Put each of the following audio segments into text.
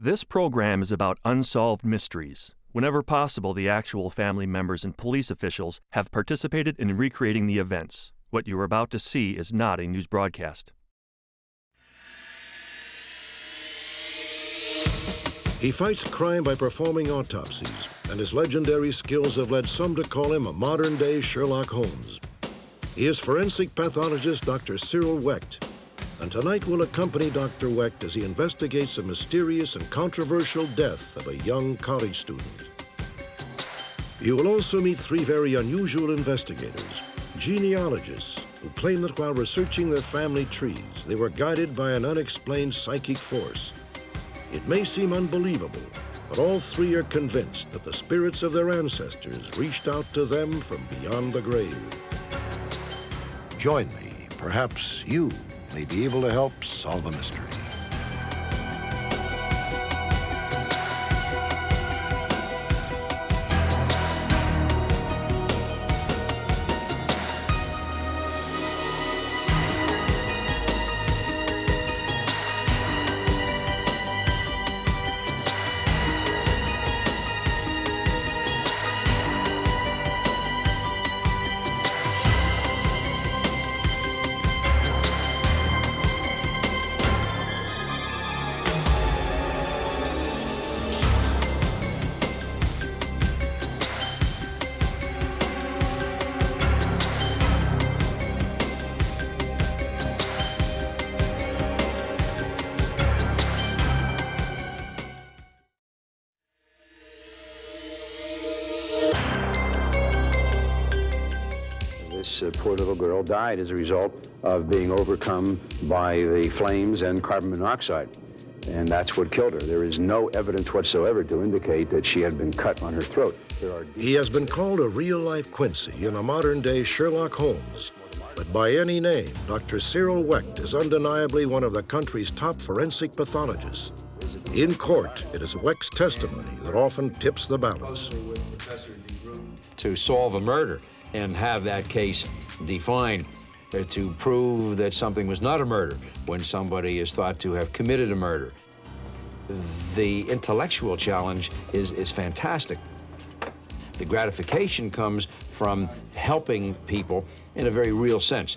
This program is about unsolved mysteries. Whenever possible, the actual family members and police officials have participated in recreating the events. What you are about to see is not a news broadcast. He fights crime by performing autopsies, and his legendary skills have led some to call him a modern-day Sherlock Holmes. He is forensic pathologist Dr. Cryil Wecht, and tonight we'll accompany Dr. Wecht as he investigates a mysterious and controversial death of a young college student. You will also meet three very unusual investigators, genealogists, who claim that while researching their family trees, they were guided by an unexplained psychic force. It may seem unbelievable, but all three are convinced that the spirits of their ancestors reached out to them from beyond the grave. Join me. Perhaps you may be able to help solve a mystery. This poor little girl died as a result of being overcome by the flames and carbon monoxide, and that's what killed her. There is no evidence whatsoever to indicate that she had been cut on her throat. He has been called a real-life Quincy and a modern-day Sherlock Holmes. But by any name, Dr. Cryil Wecht is undeniably one of the country's top forensic pathologists. In court, it is Wecht's testimony that often tips the balance. To solve a murder and have that case defined, to prove that something was not a murder when somebody is thought to have committed a murder. The intellectual challenge is fantastic. The gratification comes from helping people in a very real sense.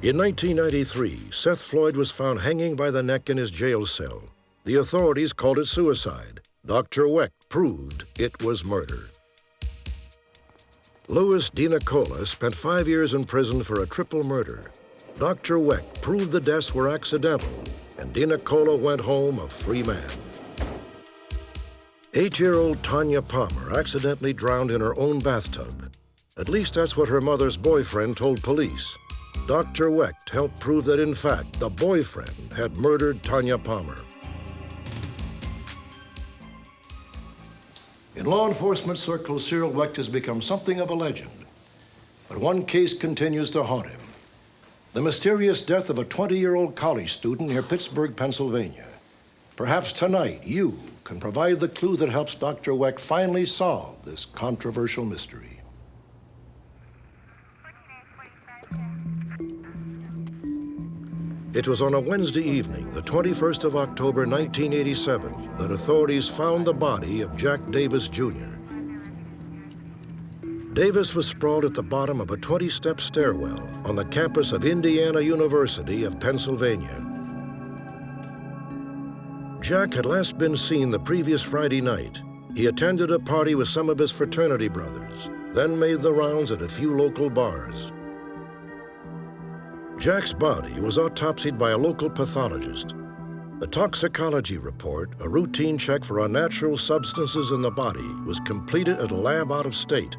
In 1993, Seth Floyd was found hanging by the neck in his jail cell. The authorities called it suicide. Dr. Wecht proved it was murder. Louis DiNicola spent 5 years in prison for a triple murder. Dr. Wecht proved the deaths were accidental, and DiNicola went home a free man. 8-year-old Tanya Palmer accidentally drowned in her own bathtub. At least that's what her mother's boyfriend told police. Dr. Wecht helped prove that, in fact, the boyfriend had murdered Tanya Palmer. In law enforcement circles, Cryil Wecht has become something of a legend. But one case continues to haunt him: the mysterious death of a 20-year-old college student near Pittsburgh, Pennsylvania. Perhaps tonight you can provide the clue that helps Dr. Wecht finally solve this controversial mystery. It was on a Wednesday evening, the 21st of October, 1987, that authorities found the body of Jack Davis, Jr. Davis was sprawled at the bottom of a 20-step stairwell on the campus of Indiana University of Pennsylvania. Jack had last been seen the previous Friday night. He attended a party with some of his fraternity brothers, then made the rounds at a few local bars. Jack's body was autopsied by a local pathologist. The toxicology report, a routine check for unnatural substances in the body, was completed at a lab out of state.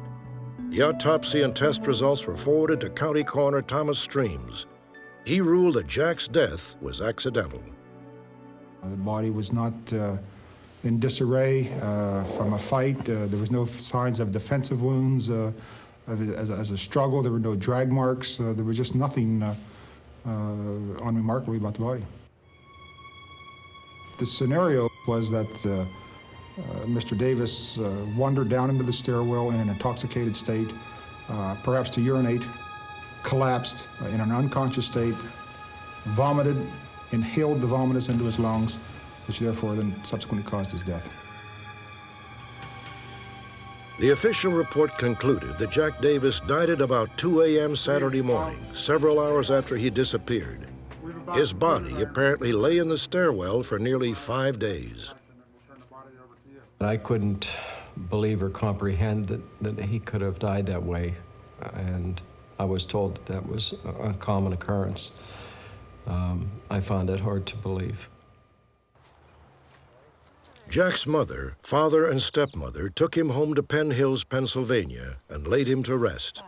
The autopsy and test results were forwarded to County Coroner Thomas Streams. He ruled that Jack's death was accidental. The body was not in disarray from a fight. There was no signs of defensive wounds as a struggle. There were no drag marks. There was just nothing unremarkable about the body. The scenario was that Mr. Davis wandered down into the stairwell in an intoxicated state, perhaps to urinate, collapsed in an unconscious state, vomited, inhaled the vomitus into his lungs, which therefore then subsequently caused his death. The official report concluded that Jack Davis died at about 2 a.m. Saturday morning, several hours after he disappeared. His body apparently lay in the stairwell for nearly 5 days. I couldn't believe or comprehend that he could have died that way, and I was told that was a common occurrence. I found it hard to believe. Jack's mother, father, and stepmother took him home to Penn Hills, Pennsylvania, and laid him to rest.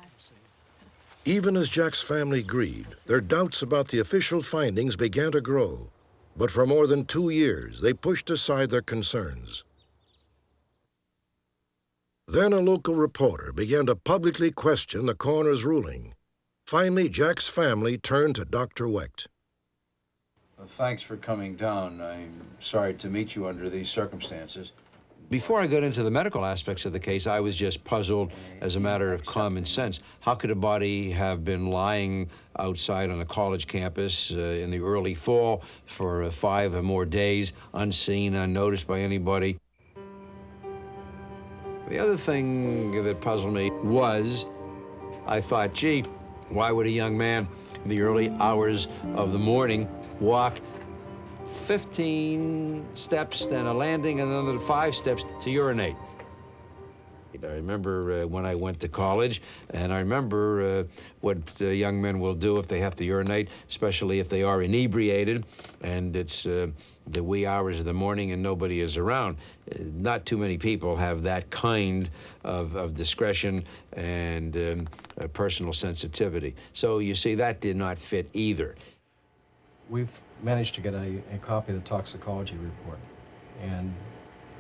Even as Jack's family grieved, their doubts about the official findings began to grow. But for more than 2 years, they pushed aside their concerns. Then a local reporter began to publicly question the coroner's ruling. Finally, Jack's family turned to Dr. Wecht. Thanks for coming down. I'm sorry to meet you under these circumstances. Before I got into the medical aspects of the case, I was just puzzled as a matter of common sense. How could a body have been lying outside on a college campus in the early fall for 5 or more days, unseen, unnoticed by anybody? The other thing that puzzled me was, I thought, gee, why would a young man in the early hours of the morning walk 15 steps, then a landing, and another 5 steps to urinate? I remember when I went to college, and I remember what young men will do if they have to urinate, especially if they are inebriated, and it's the wee hours of the morning and nobody is around. Not too many people have that kind of discretion and personal sensitivity. So you see, that did not fit either. We've managed to get a copy of the toxicology report, and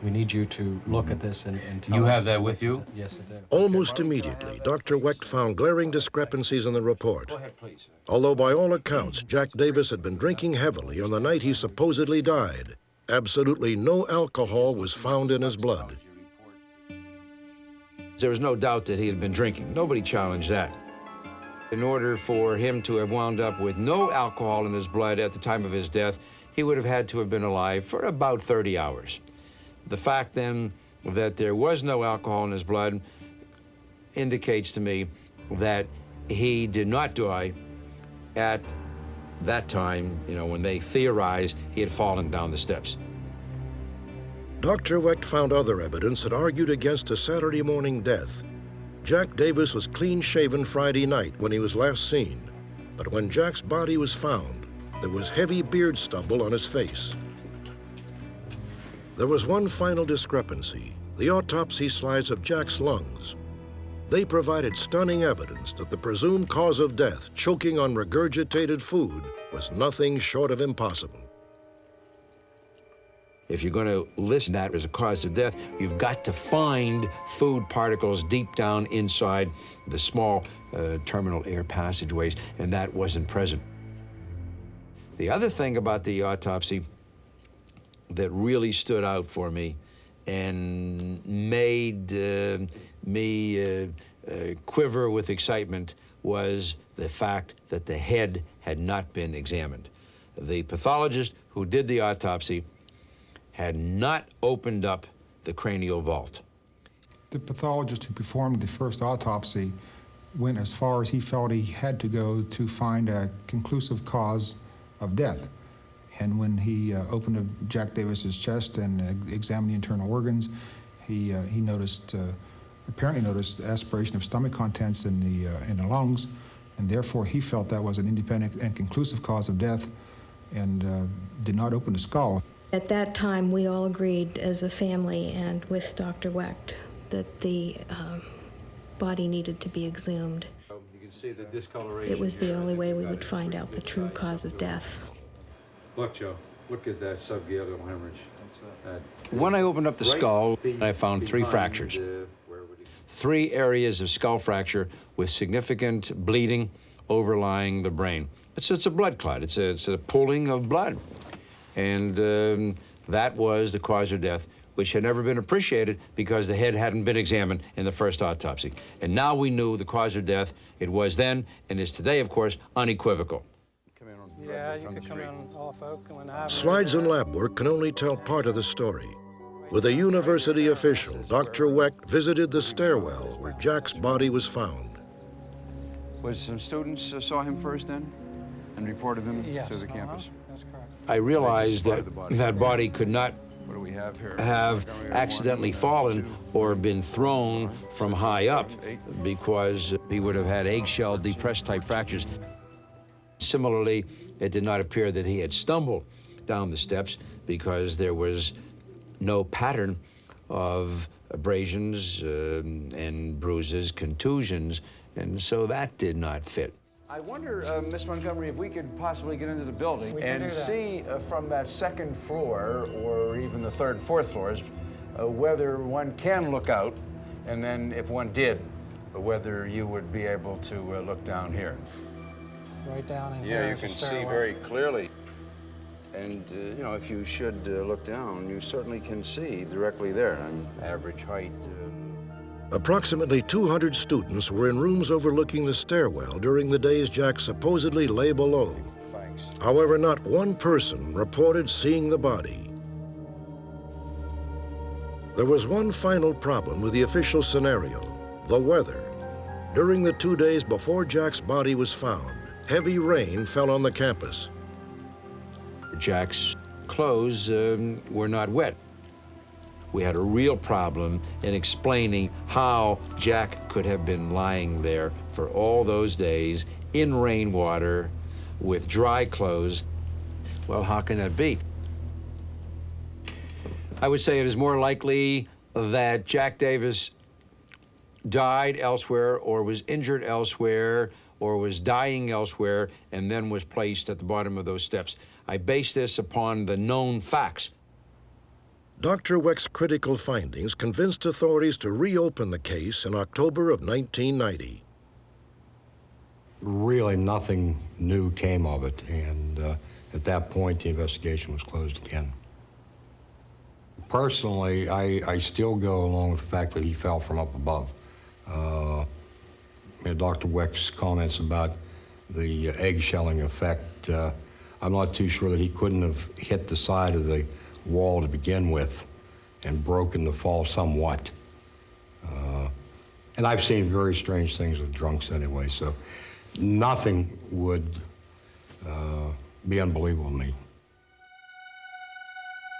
we need you to look at this and tell us. You have that with you? Yes, I do. Almost immediately, Dr. Wecht found glaring discrepancies in the report. Go ahead, please. Although by all accounts, Jack Davis had been drinking heavily on the night he supposedly died, absolutely no alcohol was found in his blood. There was no doubt that he had been drinking. Nobody challenged that. In order for him to have wound up with no alcohol in his blood at the time of his death, he would have had to have been alive for about 30 hours. The fact, then, that there was no alcohol in his blood indicates to me that he did not die at that time, you know, when they theorized he had fallen down the steps. Dr. Wecht found other evidence that argued against a Saturday morning death. Jack Davis was clean-shaven Friday night when he was last seen, but when Jack's body was found, there was heavy beard stubble on his face. There was one final discrepancy: the autopsy slides of Jack's lungs. They provided stunning evidence that the presumed cause of death, choking on regurgitated food, was nothing short of impossible. If you're going to list that as a cause of death, you've got to find food particles deep down inside the small terminal air passageways, and that wasn't present. The other thing about the autopsy that really stood out for me and made me quiver with excitement was the fact that the head had not been examined. The pathologist who did the autopsy had not opened up the cranial vault. The pathologist who performed the first autopsy went as far as he felt he had to go to find a conclusive cause of death. And when he opened up Jack Davis's chest and examined the internal organs, he noticed, apparently noticed aspiration of stomach contents in the lungs, and therefore he felt that was an independent and conclusive cause of death, and did not open the skull. At that time, we all agreed as a family and with Dr. Wecht that the body needed to be exhumed. You can see the discoloration. It was the only way we would find out the true cause of death. Look, Joe, look at that subgaleal hemorrhage. When I opened up the skull, I found 3 fractures. 3 areas of skull fracture with significant bleeding overlying the brain. It's a blood clot. It's a pooling of blood. And that was the cause of death, which had never been appreciated because the head hadn't been examined in the first autopsy. And now we knew the cause of death. It was then, and is today, of course, unequivocal. Yeah, you could come in off Oakland Avenue. Slides and lab work can only tell part of the story. With a university official, Dr. Wecht visited the stairwell where Jack's body was found. Was some students saw him first then and reported him to the campus? That's correct. I realized that that body could not What do we have here? have accidentally fallen or been thrown from high up, because he would have had eggshell depressed type fractures. Similarly, it did not appear that he had stumbled down the steps, because there was no pattern of abrasions and bruises, contusions, and so that did not fit. I wonder, Miss Montgomery, if we could possibly get into the building We can do and that. see from that second floor, or even the third and fourth floors, whether one can look out, and then if one did, whether you would be able to look down here. Right down in here. Yeah, you is the can see stairwell. very clearly. And, you know, if you should look down, you certainly can see directly there. Average height. Approximately 200 students were in rooms overlooking the stairwell during the days Jack supposedly lay below. Thanks. However, not one person reported seeing the body. There was one final problem with the official scenario: the weather. During the 2 days before Jack's body was found, heavy rain fell on the campus. Jack's clothes were not wet. We had a real problem in explaining how Jack could have been lying there for all those days in rainwater with dry clothes. Well, how can that be? I would say it is more likely that Jack Davis died elsewhere, or was injured elsewhere, or was dying elsewhere, and then was placed at the bottom of those steps. I base this upon the known facts. Dr. Wecht's critical findings convinced authorities to reopen the case in October of 1990. Really nothing new came of it, and at that point the investigation was closed again. Personally, I still go along with the fact that he fell from up above. Dr. Wecht's comments about the egg-shelling effect, I'm not too sure that he couldn't have hit the side of the wall to begin with and broken the fall somewhat. And I've seen very strange things with drunks anyway, so nothing would be unbelievable to me.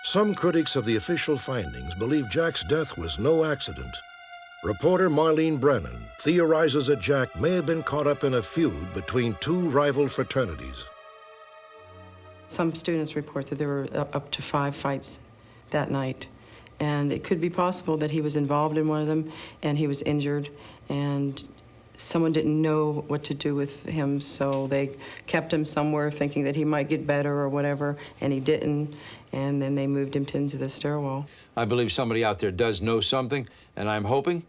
Some critics of the official findings believe Jack's death was no accident. Reporter Marlene Brennan theorizes that Jack may have been caught up in a feud between two rival fraternities. Some students report that there were up to 5 fights that night, and it could be possible that he was involved in one of them and he was injured, and someone didn't know what to do with him, so they kept him somewhere thinking that he might get better or whatever, and he didn't, and then they moved him into the stairwell. I believe somebody out there does know something, and I'm hoping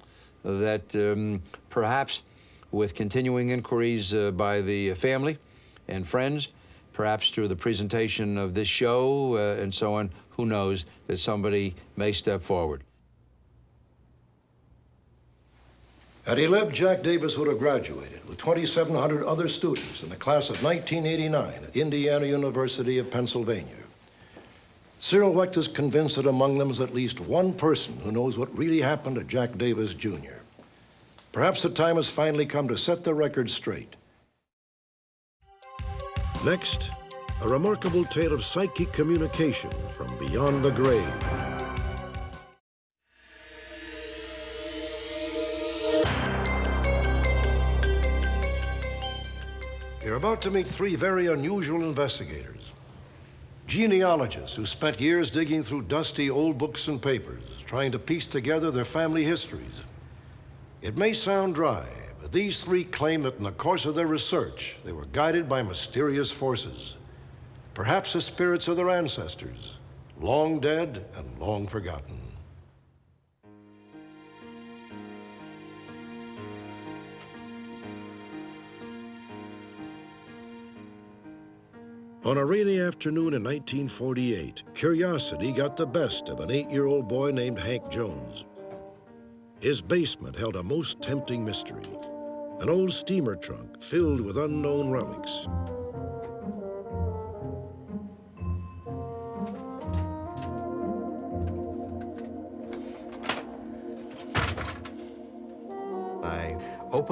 that perhaps with continuing inquiries by the family and friends, perhaps through the presentation of this show and so on, who knows, that somebody may step forward. Had he lived, Jack Davis would have graduated with 2,700 other students in the class of 1989 at Indiana University of Pennsylvania. Cyril Wecht is convinced that among them is at least one person who knows what really happened to Jack Davis, Jr. Perhaps the time has finally come to set the record straight. Next, a remarkable tale of psychic communication from beyond the grave. You're about to meet 3 very unusual investigators. Genealogists who spent years digging through dusty old books and papers, trying to piece together their family histories. It may sound dry, but these 3 claim that in the course of their research, they were guided by mysterious forces. Perhaps the spirits of their ancestors, long dead and long forgotten. On a rainy afternoon in 1948, curiosity got the best of an 8-year-old boy named Hank Jones. His basement held a most tempting mystery, an old steamer trunk filled with unknown relics.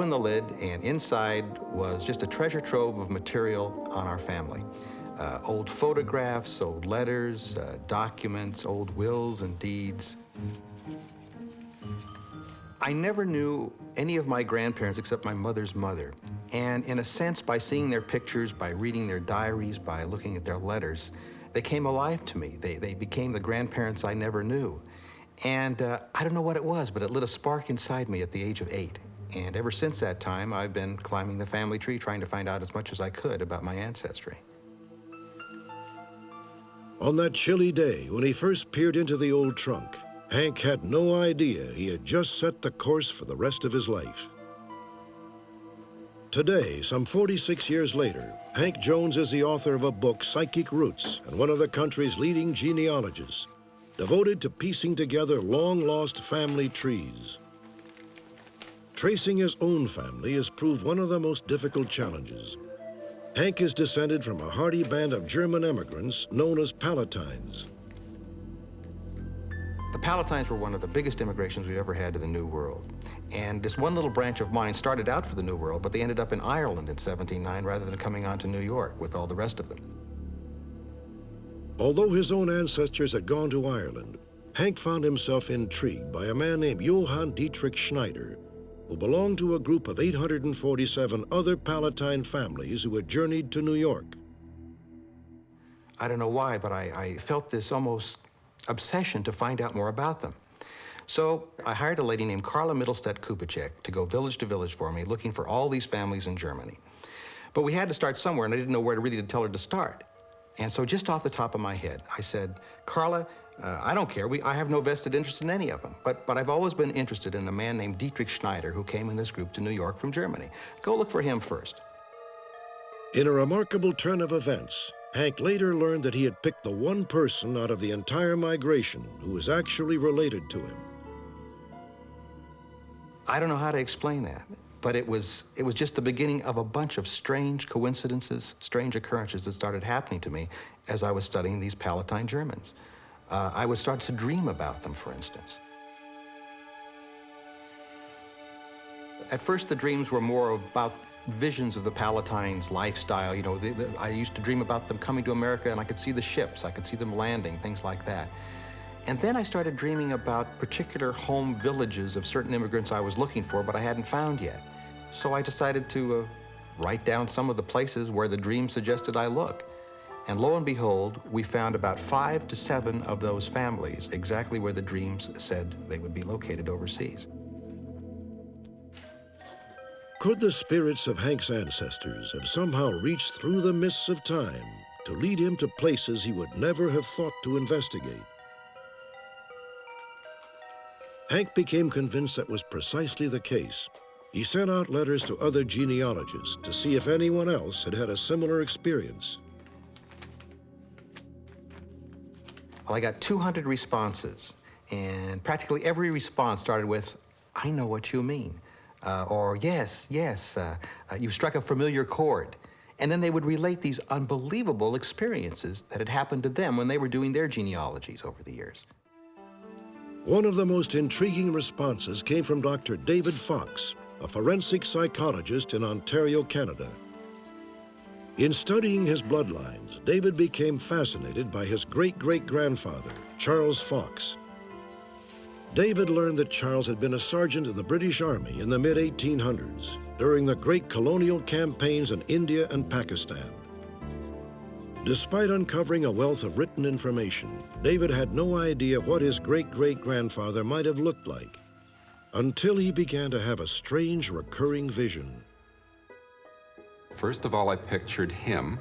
opened the lid, and inside was just a treasure trove of material on our family. Old photographs, old letters, documents, old wills and deeds. I never knew any of my grandparents except my mother's mother. And in a sense, by seeing their pictures, by reading their diaries, by looking at their letters, they came alive to me. They became the grandparents I never knew. And I don't know what it was, but it lit a spark inside me at the age of 8. And ever since that time, I've been climbing the family tree, trying to find out as much as I could about my ancestry. On that chilly day, when he first peered into the old trunk, Hank had no idea he had just set the course for the rest of his life. Today, some 46 years later, Hank Jones is the author of a book, Psychic Roots, and one of the country's leading genealogists, devoted to piecing together long-lost family trees. Tracing his own family has proved one of the most difficult challenges. Hank is descended from a hardy band of German immigrants known as Palatines. The Palatines were one of the biggest immigrations we've ever had to the New World. And this one little branch of mine started out for the New World, but they ended up in Ireland in 1709 rather than coming on to New York with all the rest of them. Although his own ancestors had gone to Ireland, Hank found himself intrigued by a man named Johann Dietrich Schneider, who belonged to a group of 847 other Palatine families who had journeyed to New York. I don't know why, but I felt this almost obsession to find out more about them. So I hired a lady named Carla Mittelstadt Kupacek to go village to village for me, looking for all these families in Germany. But we had to start somewhere, and I didn't know where to really tell her to start. And so just off the top of my head, I said, Carla, I don't care. I have no vested interest in any of them. But I've always been interested in a man named Dietrich Schneider who came in this group to New York from Germany. Go look for him first. In a remarkable turn of events, Hank later learned that he had picked the one person out of the entire migration who was actually related to him. I don't know how to explain that, but it was just the beginning of a bunch of strange coincidences, strange occurrences that started happening to me as I was studying these Palatine Germans. I would start to dream about them, for instance. At first, the dreams were more about visions of the Palatines' lifestyle. You know, I used to dream about them coming to America, and I could see the ships, I could see them landing, things like that. And then I started dreaming about particular home villages of certain immigrants I was looking for, but I hadn't found yet. So I decided to write down some of the places where the dream suggested I look. And lo and behold, we found about 5 to 7 of those families exactly where the dreams said they would be located overseas. Could the spirits of Hank's ancestors have somehow reached through the mists of time to lead him to places he would never have thought to investigate? Hank became convinced that was precisely the case. He sent out letters to other genealogists to see if anyone else had had a similar experience. Well, I got 200 responses, and practically every response started with, "I know what you mean," or "Yes, you struck a familiar chord." And then they would relate these unbelievable experiences that had happened to them when they were doing their genealogies over the years. One of the most intriguing responses came from Dr. David Fox, a forensic psychologist in Ontario, Canada. In studying his bloodlines, David became fascinated by his great-great-grandfather, Charles Fox. David learned that Charles had been a sergeant in the British Army in the mid-1800s during the great colonial campaigns in India and Pakistan. Despite uncovering a wealth of written information, David had no idea what his great-great-grandfather might have looked like until he began to have a strange recurring vision. First of all, I pictured him.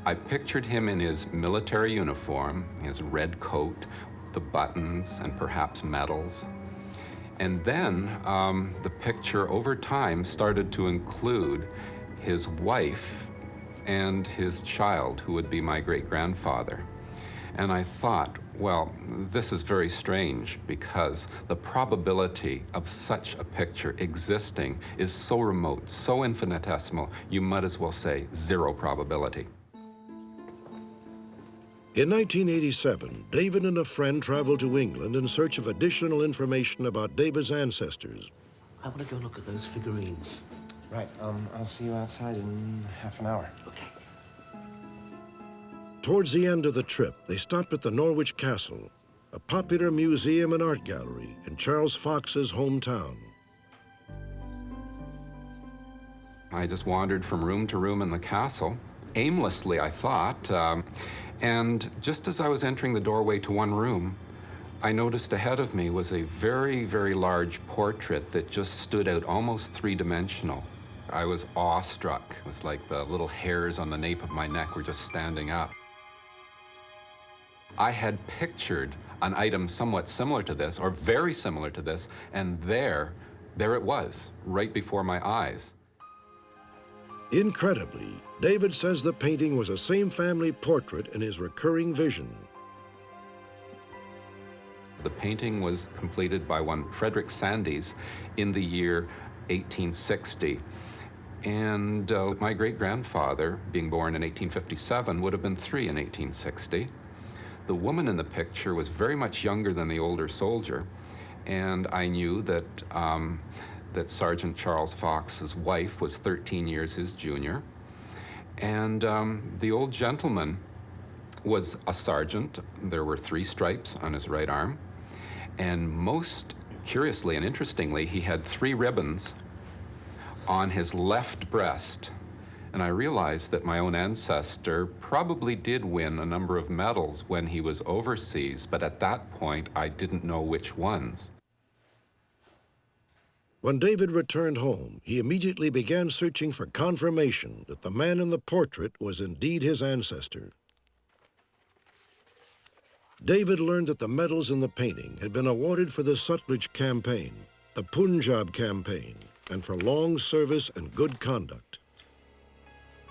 I pictured him in his military uniform, his red coat, the buttons, and perhaps medals. And then the picture over time started to include his wife and his child, who would be my great-grandfather. And I thought, well, this is very strange because the probability of such a picture existing is so remote, so infinitesimal, you might as well say zero probability. In 1987, David and a friend traveled to England in search of additional information about David's ancestors. I want to go look at those figurines. Right, I'll see you outside in half an hour. Okay. Towards the end of the trip, they stopped at the Norwich Castle, a popular museum and art gallery in Charles Fox's hometown. I just wandered from room to room in the castle, aimlessly, I thought, and just as I was entering the doorway to one room, I noticed ahead of me was a very, very large portrait that just stood out, almost three-dimensional. I was awestruck. It was like the little hairs on the nape of my neck were just standing up. I had pictured an item somewhat similar to this, or very similar to this, and there it was, right before my eyes. Incredibly, David says the painting was a same family portrait in his recurring vision. The painting was completed by one Frederick Sandys in the year 1860. And my great-grandfather, being born in 1857, would have been 3 in 1860. The woman in the picture was very much younger than the older soldier, and I knew that that Sergeant Charles Fox's wife was 13 years his junior. And the old gentleman was a sergeant. There were 3 stripes on his right arm. And most curiously and interestingly, he had 3 ribbons on his left breast. And I realized that my own ancestor probably did win a number of medals when he was overseas, but at that point, I didn't know which ones. When David returned home, he immediately began searching for confirmation that the man in the portrait was indeed his ancestor. David learned that the medals in the painting had been awarded for the Sutlej campaign, the Punjab campaign, and for long service and good conduct.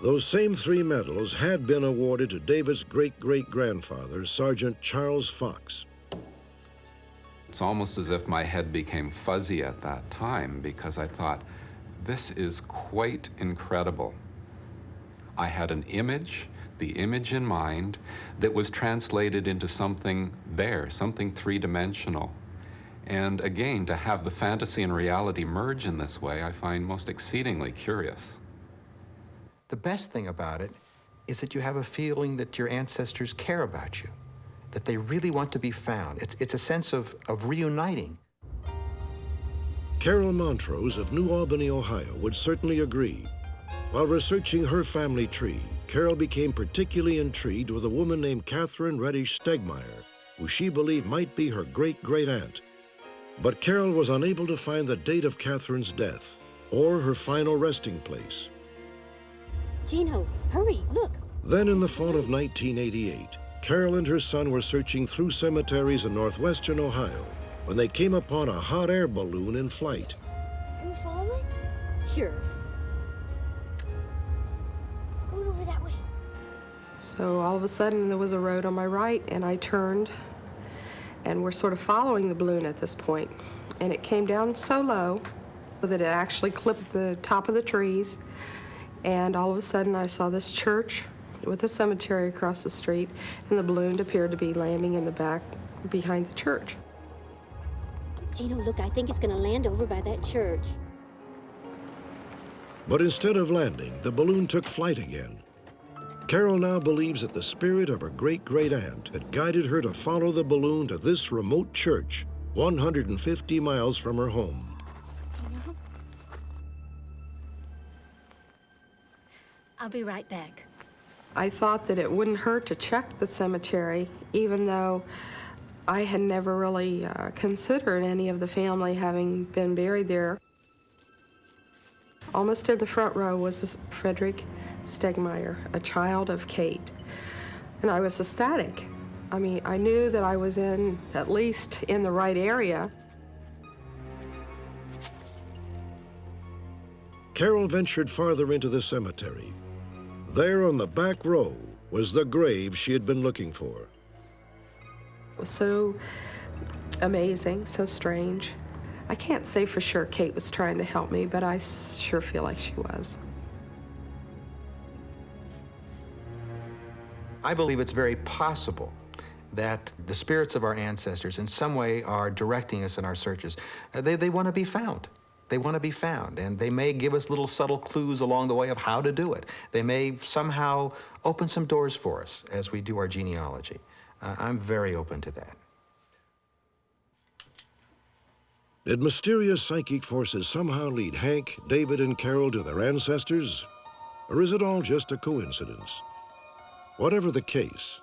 Those same 3 medals had been awarded to David's great-great-grandfather, Sergeant Charles Fox. It's almost as if my head became fuzzy at that time because I thought, this is quite incredible. I had an image, the image in mind, that was translated into something there, something 3-dimensional. And again, to have the fantasy and reality merge in this way, I find most exceedingly curious. The best thing about it is that you have a feeling that your ancestors care about you, that they really want to be found. It's a sense of reuniting. Carol Montrose of New Albany, Ohio, would certainly agree. While researching her family tree, Carol became particularly intrigued with a woman named Catherine Reddish Stegmeyer, who she believed might be her great-great-aunt. But Carol was unable to find the date of Catherine's death or her final resting place. Gino, hurry, look. Then in the fall of 1988, Carol and her son were searching through cemeteries in northwestern Ohio when they came upon a hot air balloon in flight. Are we following? Sure. It's going over that way. So all of a sudden there was a road on my right and I turned and we're sort of following the balloon at this point. And it came down so low that it actually clipped the top of the trees. And all of a sudden I saw this church with a cemetery across the street, and the balloon appeared to be landing in the back behind the church. Gino, look, I think it's going to land over by that church. But instead of landing, the balloon took flight again. Carol now believes that the spirit of her great-great-aunt had guided her to follow the balloon to this remote church, 150 miles from her home. I'll be right back. I thought that it wouldn't hurt to check the cemetery, even though I had never really considered any of the family having been buried there. Almost in the front row was Frederick Stegmeyer, a child of Kate. And I was ecstatic. I mean, I knew that I was at least in the right area. Carol ventured farther into the cemetery. There on the back row was the grave she had been looking for. It was so amazing, so strange. I can't say for sure Kate was trying to help me, but I sure feel like she was. I believe it's very possible that the spirits of our ancestors in some way are directing us in our searches. They want to be found. They want to be found, and they may give us little subtle clues along the way of how to do it. They may somehow open some doors for us as we do our genealogy. I'm very open to that. Did mysterious psychic forces somehow lead Hank, David, and Carol to their ancestors? Or is it all just a coincidence? Whatever the case,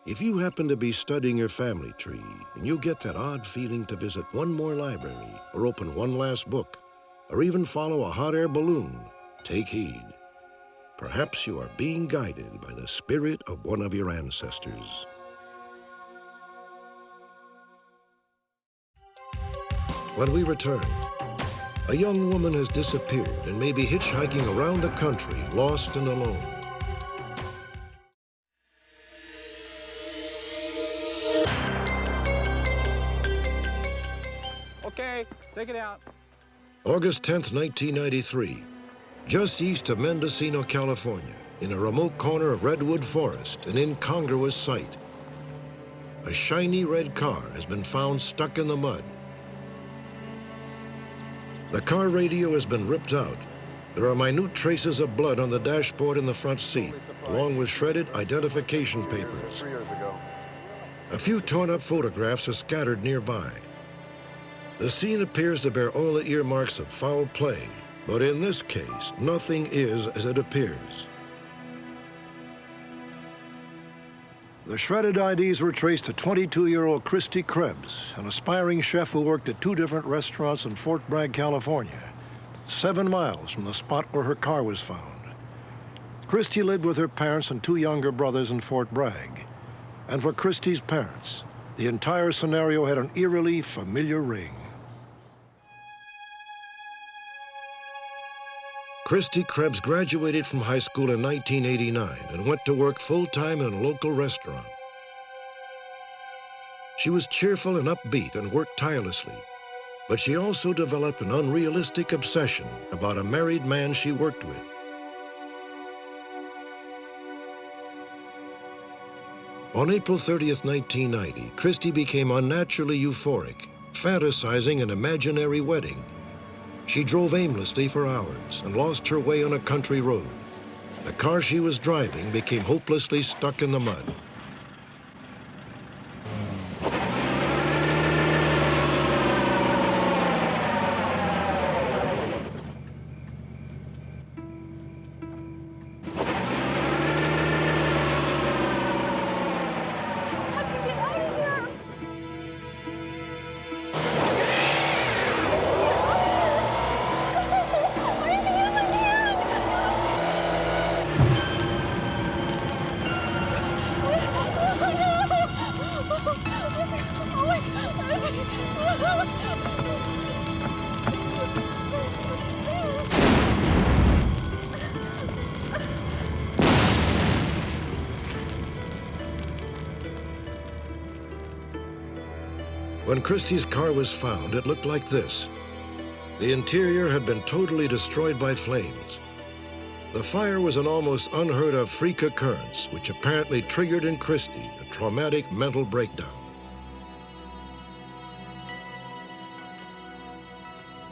if you happen to be studying your family tree and you get that odd feeling to visit one more library or open one last book or even follow a hot air balloon, take heed. Perhaps you are being guided by the spirit of one of your ancestors. When we return, a young woman has disappeared and may be hitchhiking around the country, lost and alone. Okay, take it out. August 10th, 1993, just east of Mendocino, California, in a remote corner of Redwood Forest, an incongruous sight. A shiny red car has been found stuck in the mud. The car radio has been ripped out. There are minute traces of blood on the dashboard in the front seat, along with shredded identification papers. A few torn-up photographs are scattered nearby. The scene appears to bear all the earmarks of foul play, but in this case, nothing is as it appears. The shredded IDs were traced to 22-year-old Christie Krebs, an aspiring chef who worked at 2 different restaurants in Fort Bragg, California, 7 miles from the spot where her car was found. Christie lived with her parents and 2 younger brothers in Fort Bragg. And for Christie's parents, the entire scenario had an eerily familiar ring. Christie Krebs graduated from high school in 1989 and went to work full-time in a local restaurant. She was cheerful and upbeat and worked tirelessly, but she also developed an unrealistic obsession about a married man she worked with. On April 30th, 1990, Christie became unnaturally euphoric, fantasizing an imaginary wedding. She drove aimlessly for hours and lost her way on a country road. The car she was driving became hopelessly stuck in the mud. When Christie's car was found, it looked like this. The interior had been totally destroyed by flames. The fire was an almost unheard-of freak occurrence, which apparently triggered in Christie a traumatic mental breakdown.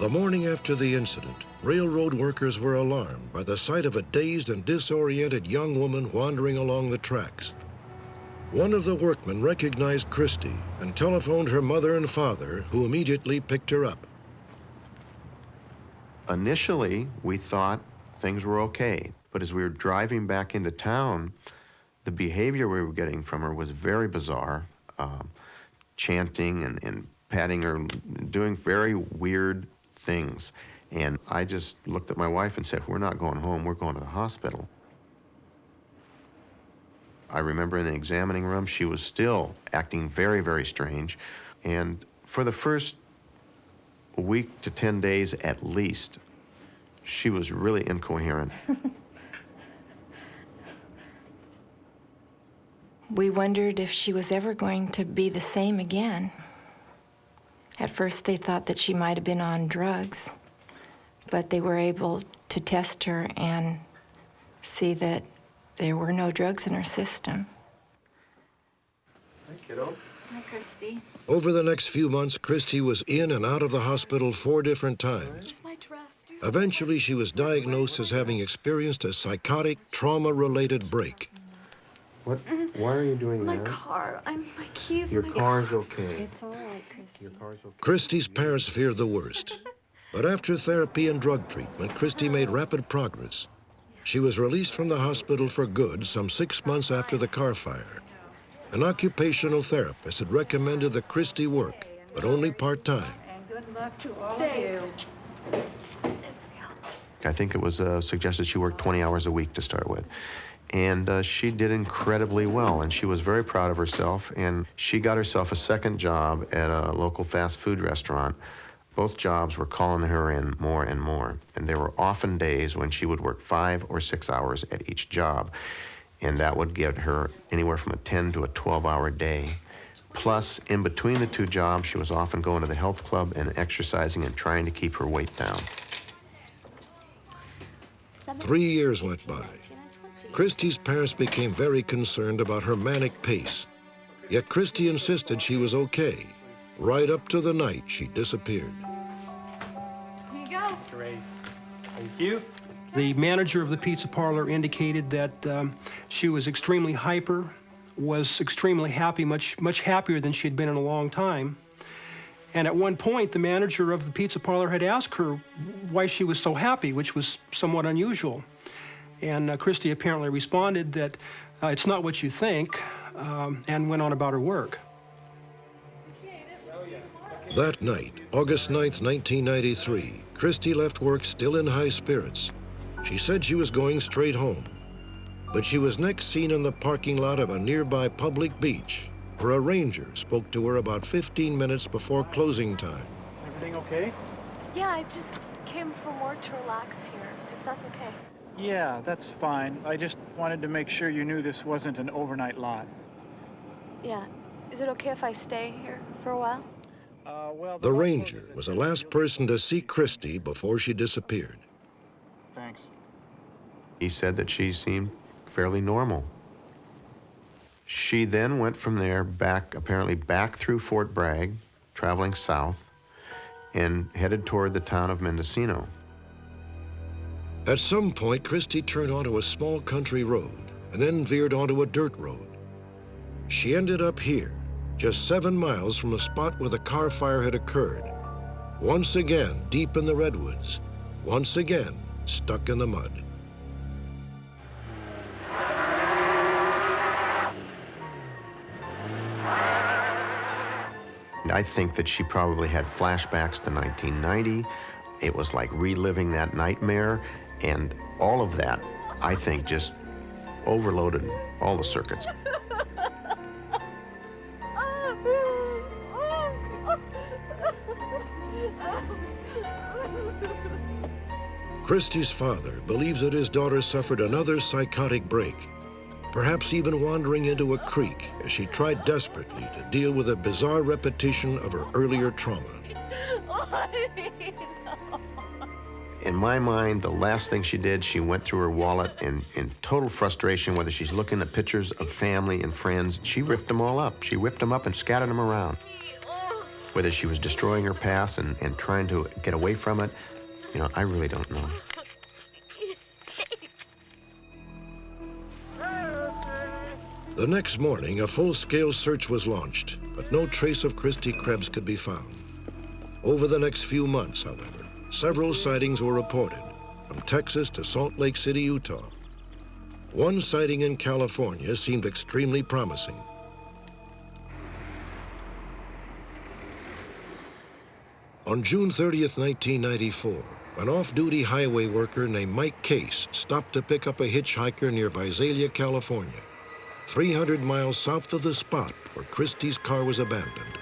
The morning after the incident, railroad workers were alarmed by the sight of a dazed and disoriented young woman wandering along the tracks. One of the workmen recognized Christie and telephoned her mother and father, who immediately picked her up. Initially, we thought things were okay, but as we were driving back into town, the behavior we were getting from her was very bizarre, chanting and patting her, doing very weird things. And I just looked at my wife and said, "We're not going home, we're going to the hospital." I remember in the examining room, she was still acting very, very strange. And for the first week to 10 days at least, she was really incoherent. We wondered if she was ever going to be the same again. At first, they thought that she might have been on drugs, but they were able to test her and see that there were no drugs in her system. Hey, kiddo. Hi, Kristi. Over the next few months, Kristi was in and out of the hospital 4 different times. Eventually, she was diagnosed as having experienced a psychotic, trauma-related break. What? Why are you doing My that? car. My keys. Your my car's okay. It's all right, Kristi. Your car's okay. Kristi's parents feared the worst. But after therapy and drug treatment, Kristi made rapid progress. She was released from the hospital for good some 6 months after the car fire. An occupational therapist had recommended that Kristi work, but only part-time. And good luck to all of you. I think it was suggested she work 20 hours a week to start with. And she did incredibly well, and she was very proud of herself, and she got herself a second job at a local fast food restaurant. Both jobs were calling her in more and more, and there were often days when she would work 5 or 6 hours at each job, and that would get her anywhere from a 10 to a 12-hour day. Plus, in between the 2 jobs, she was often going to the health club and exercising and trying to keep her weight down. 3 years went by. Kristi's parents became very concerned about her manic pace. Yet Kristi insisted she was okay, right up to the night she disappeared. Here you go. Great. Thank you. The manager of the pizza parlor indicated that she was extremely hyper, was extremely happy, much happier than she had been in a long time. And at one point, the manager of the pizza parlor had asked her why she was so happy, which was somewhat unusual. And Kristi apparently responded that it's not what you think, and went on about her work. That night, August 9th, 1993, Kristi left work still in high spirits. She said she was going straight home. But she was next seen in the parking lot of a nearby public beach, where a ranger spoke to her about 15 minutes before closing time. Is everything okay? Yeah, I just came from work to relax here, if that's okay. Yeah, that's fine. I just wanted to make sure you knew this wasn't an overnight lot. Yeah. Is it okay if I stay here for a while? The ranger was the last person to see Kristi before she disappeared. Thanks. He said that she seemed fairly normal. She then went from there apparently back through Fort Bragg, traveling south, and headed toward the town of Mendocino. At some point, Kristi turned onto a small country road and then veered onto a dirt road. She ended up here, just 7 miles from the spot where the car fire had occurred. Once again, deep in the redwoods. Once again, stuck in the mud. I think that she probably had flashbacks to 1990. It was like reliving that nightmare, and all of that, I think, just overloaded all the circuits. Kristi's father believes that his daughter suffered another psychotic break, perhaps even wandering into a creek as she tried desperately to deal with a bizarre repetition of her earlier trauma. In my mind, the last thing she did, she went through her wallet in total frustration, whether she's looking at pictures of family and friends. She ripped them all up. She ripped them up and scattered them around. Whether she was destroying her past and trying to get away from it, you know, I really don't know. The next morning, a full-scale search was launched, but no trace of Christie Krebs could be found. Over the next few months, however, several sightings were reported, from Texas to Salt Lake City, Utah. One sighting in California seemed extremely promising. On June 30th, 1994, an off-duty highway worker named Mike Case stopped to pick up a hitchhiker near Visalia, California, 300 miles south of the spot where Kristi's car was abandoned.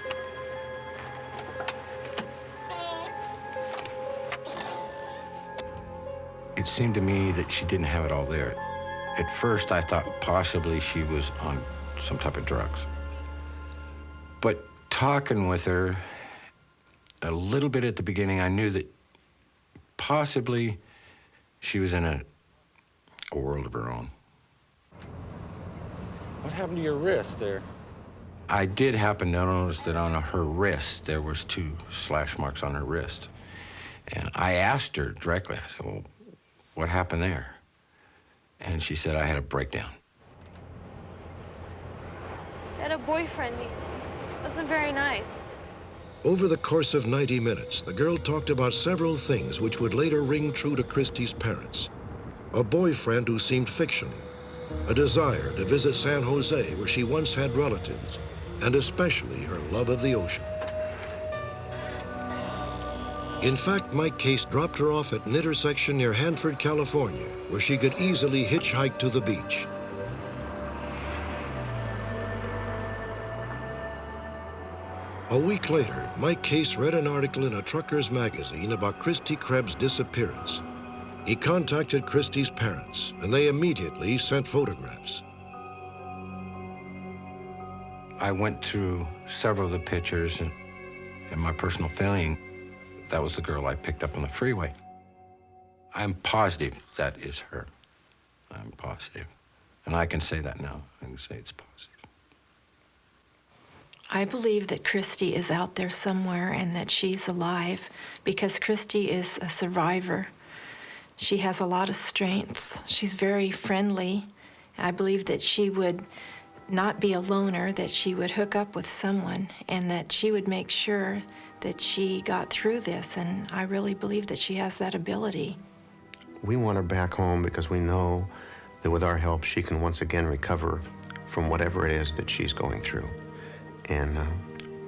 It seemed to me that she didn't have it all there. At first, I thought possibly she was on some type of drugs. But talking with her a little bit at the beginning, I knew that possibly she was in a world of her own. What happened to your wrist there? I did happen to notice that on her wrist, there was 2 slash marks on her wrist. And I asked her directly, I said, well, what happened there? And she said, I had a breakdown. I had a boyfriend. He wasn't very nice. Over the course of 90 minutes, the girl talked about several things which would later ring true to Christie's parents. A boyfriend who seemed fictional, a desire to visit San Jose where she once had relatives, and especially her love of the ocean. In fact, Mike Case dropped her off at an intersection near Hanford, California, where she could easily hitchhike to the beach. A week later, Mike Case read an article in a trucker's magazine about Christie Krebs' disappearance. He contacted Christie's parents, and they immediately sent photographs. I went through several of the pictures, and my personal feeling, that was the girl I picked up on the freeway. I'm positive that is her. I'm positive. And I can say that now. I can say it's positive. I believe that Kristi is out there somewhere and that she's alive because Kristi is a survivor. She has a lot of strength. She's very friendly. I believe that she would not be a loner, that she would hook up with someone, and that she would make sure that she got through this, and I really believe that she has that ability. We want her back home because we know that with our help, she can once again recover from whatever it is that she's going through. And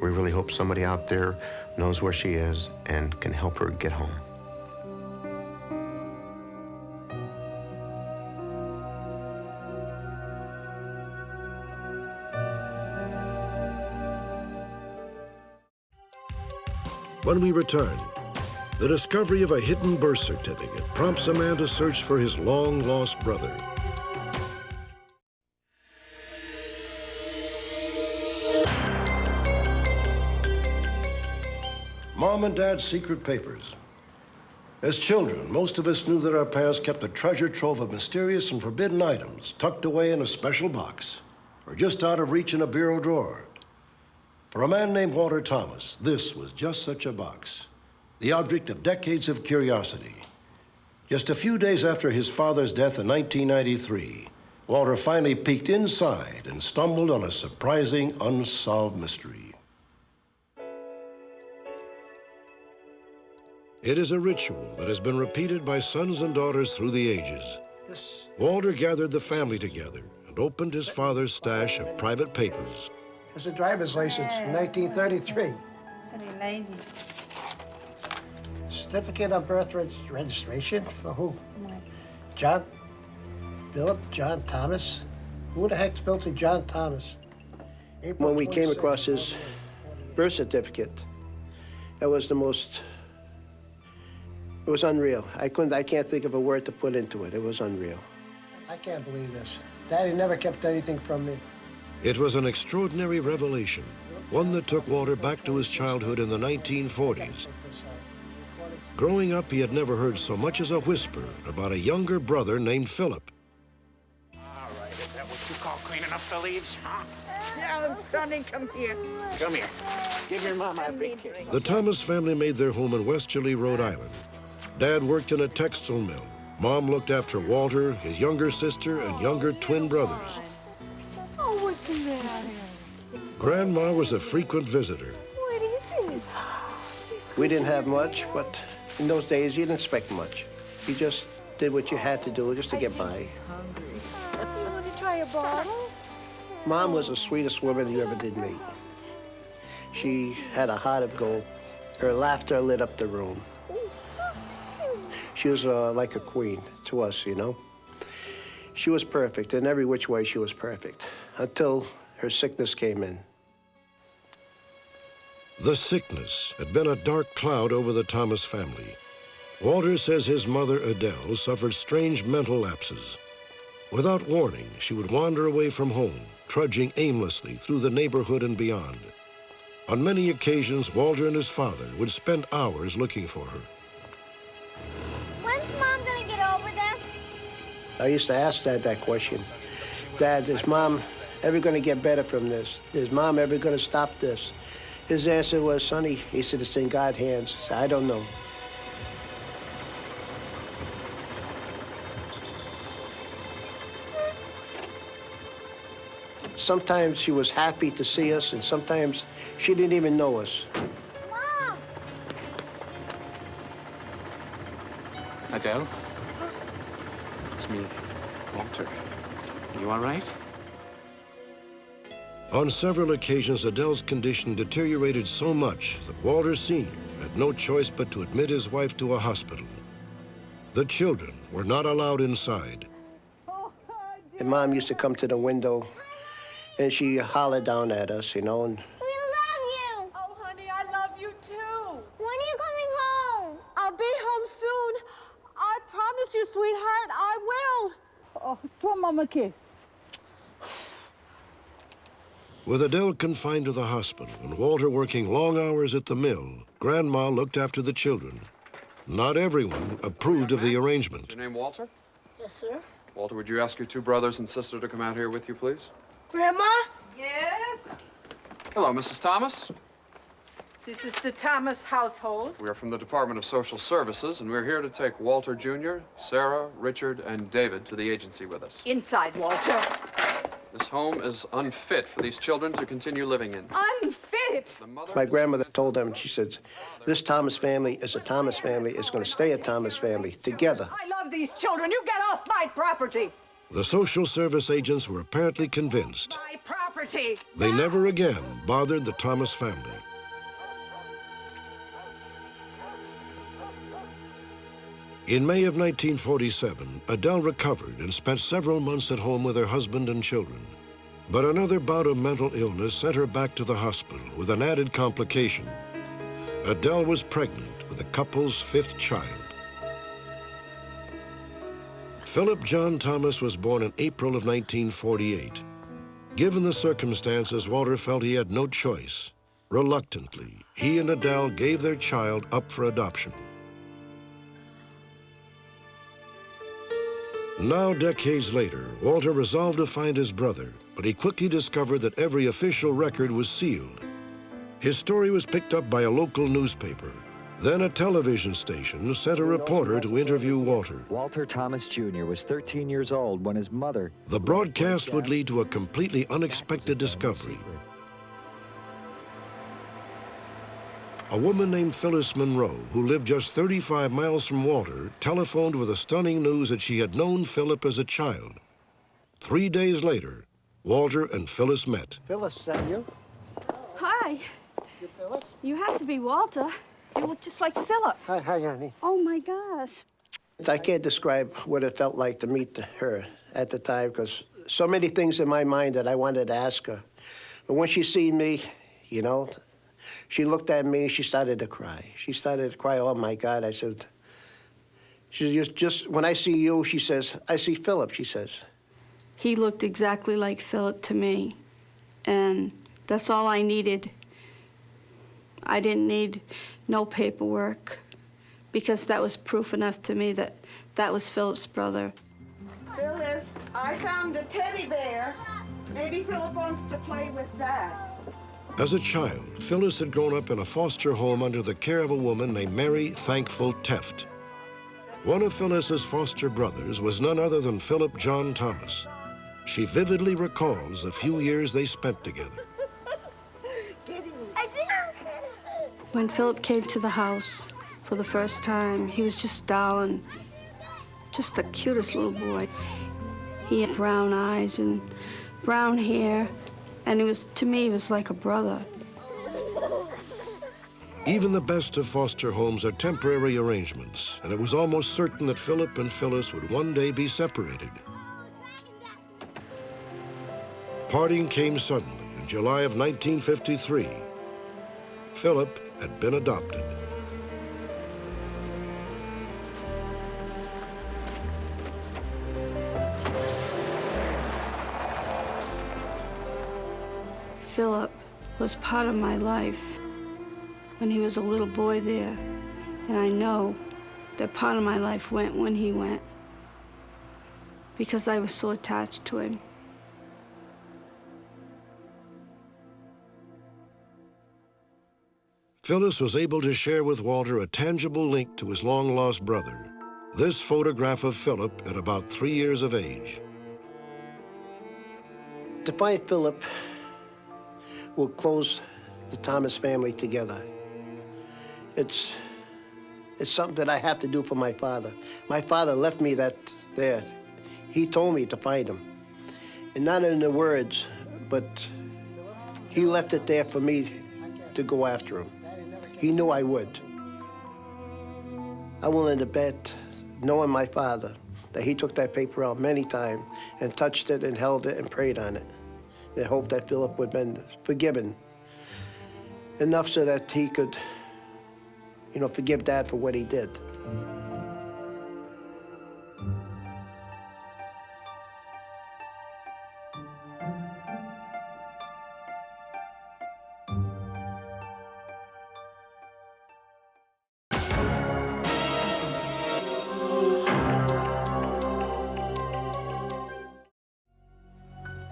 we really hope somebody out there knows where she is and can help her get home. When we return, the discovery of a hidden birth certificate prompts a man to search for his long-lost brother. Mom and Dad's secret papers. As children, most of us knew that our parents kept a treasure trove of mysterious and forbidden items tucked away in a special box or just out of reach in a bureau drawer. For a man named Walter Thomas, this was just such a box, the object of decades of curiosity. Just a few days after his father's death in 1993, Walter finally peeked inside and stumbled on a surprising unsolved mystery. It is a ritual that has been repeated by sons and daughters through the ages. Walter gathered the family together and opened his father's stash of private papers. It's a driver's license from 1933. Certificate of birth registration for who? John Philip, John Thomas. Who the heck spelled it John Thomas? When we came across his birth certificate, it was the most, it was unreal. I can't think of a word to put into it. It was unreal. I can't believe this. Daddy never kept anything from me. It was an extraordinary revelation, one that took Walter back to his childhood in the 1940s. Growing up, he had never heard so much as a whisper about a younger brother named Philip. All right, is that what you call cleaning up the leaves, huh? No, Sonny, come here. Come here. Give your mama a big kiss. The Thomas family made their home in West Chile, Rhode Island. Dad worked in a textile mill. Mom looked after Walter, his younger sister, and younger twin brothers. Oh, what's the matter? Grandma was a frequent visitor. What is it? We didn't have much, but in those days, you didn't expect much. You just did what you had to do just to get by. You want to try a bottle? Mom was the sweetest woman you ever did meet. She had a heart of gold. Her laughter lit up the room. She was like a queen to us, you know? She was perfect. In every which way, she was perfect, until her sickness came in. The sickness had been a dark cloud over the Thomas family. Walter says his mother, Adele, suffered strange mental lapses. Without warning, she would wander away from home, trudging aimlessly through the neighborhood and beyond. On many occasions, Walter and his father would spend hours looking for her. When's Mom gonna get over this? I used to ask Dad that question. Dad, is Mom ever going to get better from this? Is Mom ever going to stop this? His answer was, Sonny, he said, it's in God's hands. I said, I don't know. Sometimes she was happy to see us, and sometimes she didn't even know us. Mom! Adele? It's me, Walter. You all right? On several occasions, Adele's condition deteriorated so much that Walter Sr. had no choice but to admit his wife to a hospital. The children were not allowed inside. And Mom used to come to the window, and she hollered down at us, you know. And We love you! Oh, honey, I love you too. When are you coming home? I'll be home soon. I promise you, sweetheart, I will. Oh, draw Mama a kiss. With Adele confined to the hospital and Walter working long hours at the mill, Grandma looked after the children. Not everyone approved of the arrangement. Your name Walter? Yes, sir. Walter, would you ask your two brothers and sister to come out here with you, please? Grandma? Yes? Hello, Mrs. Thomas. This is the Thomas household. We are from the Department of Social Services, and we're here to take Walter Jr., Sarah, Richard, and David to the agency with us. Inside, Walter. This home is unfit for these children to continue living in. Unfit? my grandmother told them, she said, this Thomas family is a Thomas family. It's going to stay a Thomas family, together. I love these children. You get off my property. The social service agents were apparently convinced. My property. They never again bothered the Thomas family. In May of 1947, Adele recovered and spent several months at home with her husband and children. But another bout of mental illness sent her back to the hospital with an added complication. Adele was pregnant with the couple's fifth child. Philip John Thomas was born in April of 1948. Given the circumstances, Walter felt he had no choice. Reluctantly, he and Adele gave their child up for adoption. Now, decades later, Walter resolved to find his brother, but he quickly discovered that every official record was sealed. His story was picked up by a local newspaper. Then a television station sent a reporter to interview Walter. Walter Thomas Jr. was 13 years old when his mother... The broadcast would lead to a completely unexpected discovery. A woman named Phyllis Monroe, who lived just 35 miles from Walter, telephoned with the stunning news that she had known Philip as a child. 3 days later, Walter and Phyllis met. Phyllis, is that you? Hi. You Phyllis? You have to be Walter. You look just like Philip. Hi, honey. Oh, my gosh. I can't describe what it felt like to meet her at the time, because so many things in my mind that I wanted to ask her. But when she seen me, you know, she looked at me, she started to cry. She started to cry, oh, my God. I said, just when I see you, she says, I see Philip, she says. He looked exactly like Philip to me, and that's all I needed. I didn't need no paperwork, because that was proof enough to me that that was Philip's brother. Phyllis, I found the teddy bear. Maybe Philip wants to play with that. As a child, Phyllis had grown up in a foster home under the care of a woman named Mary Thankful Teft. One of Phyllis's foster brothers was none other than Philip John Thomas. She vividly recalls the few years they spent together. When Philip came to the house for the first time, he was just darling, just the cutest little boy. He had brown eyes and brown hair, and to me, he was like a brother. Even the best of foster homes are temporary arrangements, and it was almost certain that Philip and Phyllis would one day be separated. Parting came suddenly in July of 1953. Philip had been adopted. Philip was part of my life when he was a little boy there, and I know that part of my life went when he went, because I was so attached to him. Phyllis was able to share with Walter a tangible link to his long-lost brother. This photograph of Philip at about 3 years of age. To find Philip will close the Thomas family together. It's something that I have to do for my father. My father left me that there. He told me to find him. And not in the words, but he left it there for me to go after him. He knew I would. I'm willing to bet, knowing my father, that he took that paper out many times and touched it and held it and prayed on it. And hoped that Philip would have been forgiven enough so that he could, forgive Dad for what he did.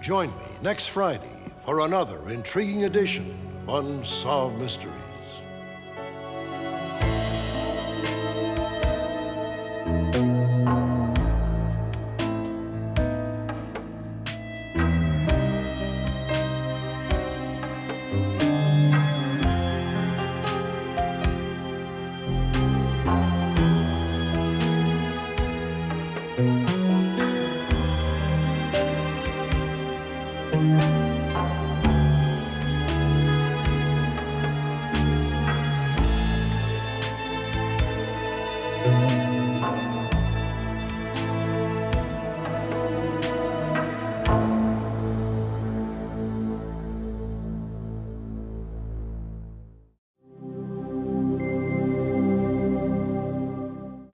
Join me next Friday for another intriguing edition of Unsolved Mysteries. Thank you.